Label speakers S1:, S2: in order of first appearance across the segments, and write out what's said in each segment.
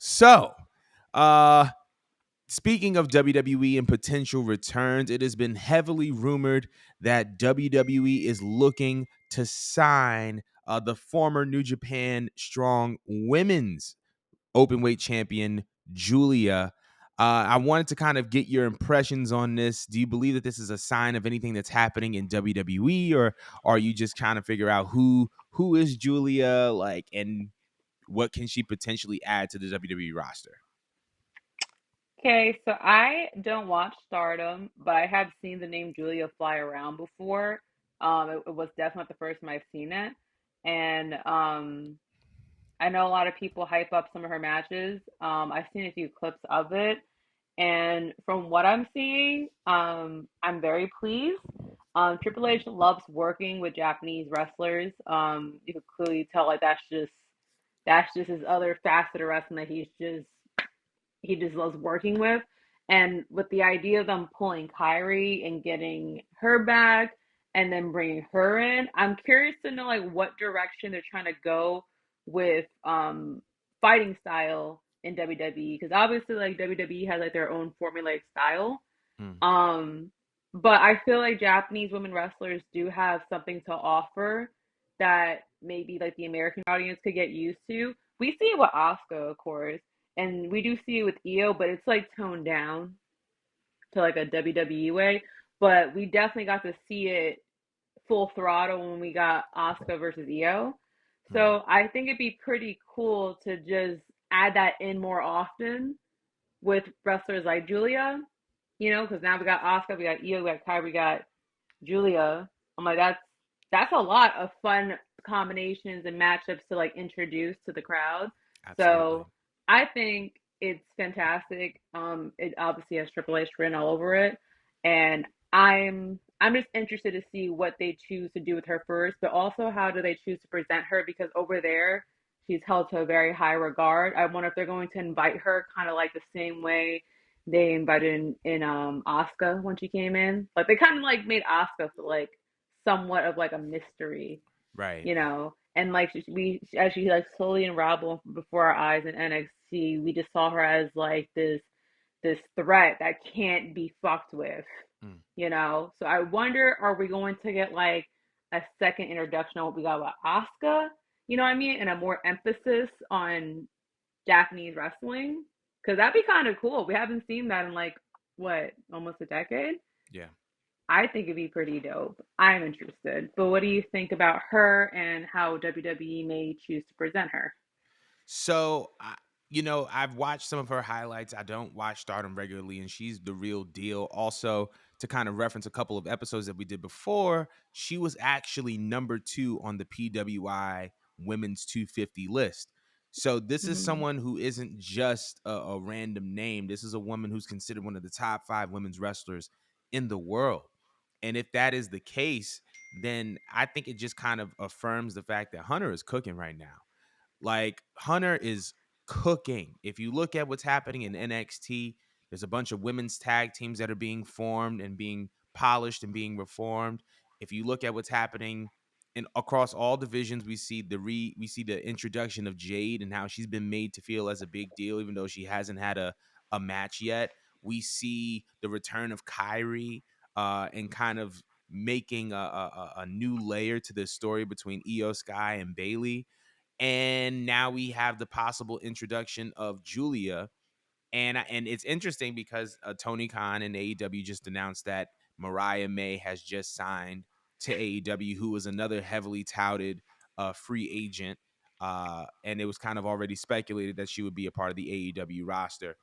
S1: So, uh, speaking of WWE and potential returns, it has been heavily rumored that WWE is looking to sign the former New Japan Strong Women's Openweight Champion, Julia. I wanted to kind of get your impressions on this. Do you believe that this is a sign of anything that's happening in WWE, or are you just trying to figure out who is Julia, like, and what can she potentially add to the WWE roster?
S2: Okay, so I don't watch Stardom, but I have seen the name Julia fly around before. It was definitely not the first time I've seen it, and I know a lot of people hype up some of her matches. I've seen a few clips of it, and from what I'm seeing, I'm very pleased. Triple H loves working with Japanese wrestlers. You could clearly tell like that's just his other facet of wrestling that he just loves working with. And with the idea of them pulling Kyrie and getting her back and then bringing her in, I'm curious to know like what direction they're trying to go with fighting style in WWE because obviously like WWE has like their own formulaic style.
S1: Mm.
S2: Um but I feel like Japanese women wrestlers do have something to offer that maybe like the American audience could get used to. We see it with Asuka, of course, and we do see it with Io, but it's like toned down to like a WWE way. But we definitely got to see it full throttle when we got Asuka versus Io.
S1: Mm.
S2: So I think it'd be pretty cool to just add that in more often with wrestlers like Julia, because now we got Asuka, we got Io, we got Kai, we got Julia. I'm like, that's a lot of fun combinations and matchups to like introduce to the crowd.
S1: Absolutely.
S2: So I think it's fantastic. It obviously has Triple H written all over it, and I'm just interested to see what they choose to do with her first, but also how do they choose to present her because over there she's held to a very high regard. I wonder if they're going to invite her kind of like the same way they invited in Asuka when she came in. Like they kind of like made Asuka feel like somewhat of like a mystery,
S1: Right.
S2: And like as she like slowly unraveled before our eyes in NXT, we just saw her as like this threat that can't be fucked
S1: Mm.
S2: with. So I wonder, are we going to get like a second introduction on what we got with Asuka? You know what I mean? And a more emphasis on Japanese wrestling because that'd be kind of cool. We haven't seen that in like what, almost a decade.
S1: Yeah.
S2: I think it'd be pretty dope. I'm interested. But what do you think about her and how WWE may choose to present her?
S1: So, I've watched some of her highlights. I don't watch Stardom regularly, and she's the real deal. Also, to kind of reference a couple of episodes that we did before, she was actually number 2 on the PWI Women's 250 list. So, this is
S2: Mm-hmm.
S1: someone who isn't just a random name. This is a woman who's considered one of the top 5 women's wrestlers in the world. And if that is the case, then I think it just kind of affirms the fact that Hunter is cooking right now. Like Hunter is cooking. If you look at what's happening in NXT, there's a bunch of women's tag teams that are being formed and being polished and being reformed. If you look at what's happening in across all divisions, we see the introduction of Jade and how she's been made to feel as a big deal, even though she hasn't had a match yet. We see the return of Kyrie and kind of making a new layer to the story between Io Sky and Bailey. And now we have the possible introduction of Julia, and it's interesting because Tony Khan and AEW just announced that Mariah May has just signed to AEW, who was another heavily touted free agent, and it was kind of already speculated that she would be a part of the AEW roster.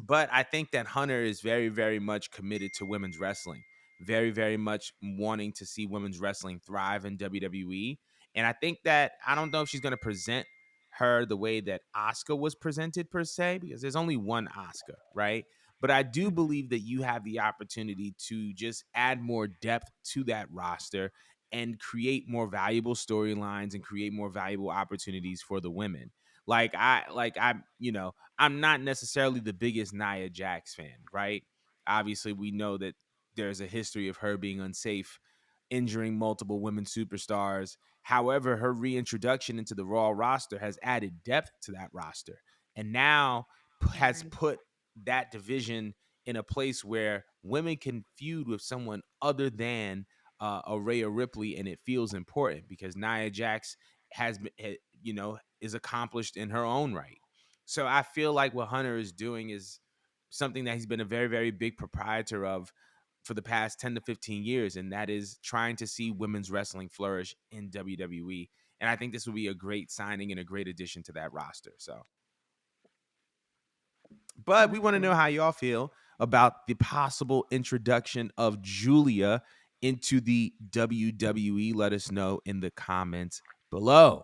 S1: But I think that Hunter is very, very much committed to women's wrestling, very, very much wanting to see women's wrestling thrive in WWE. And I think that I don't know if she's going to present her the way that Asuka was presented per se, because there's only one Asuka, right? But I do believe that you have the opportunity to just add more depth to that roster and create more valuable storylines and create more valuable opportunities for the women. I'm not necessarily the biggest Nia Jax fan, right? Obviously, we know that there's a history of her being unsafe, injuring multiple women superstars. However, her reintroduction into the Raw roster has added depth to that roster. and now has
S2: Right.
S1: put that division in a place where women can feud with someone other than a Rhea Ripley, and it feels important because Nia Jax has been, is accomplished in her own right. So I feel like what Hunter is doing is something that he's been a very, very big proprietor of for the past 10 to 15 years, and that is trying to see women's wrestling flourish in WWE. And I think this would be a great signing and a great addition to that roster. So, but we want to know how
S2: Absolutely.
S1: y'all feel about the possible introduction of Julia into the WWE. Let us know in the comments below.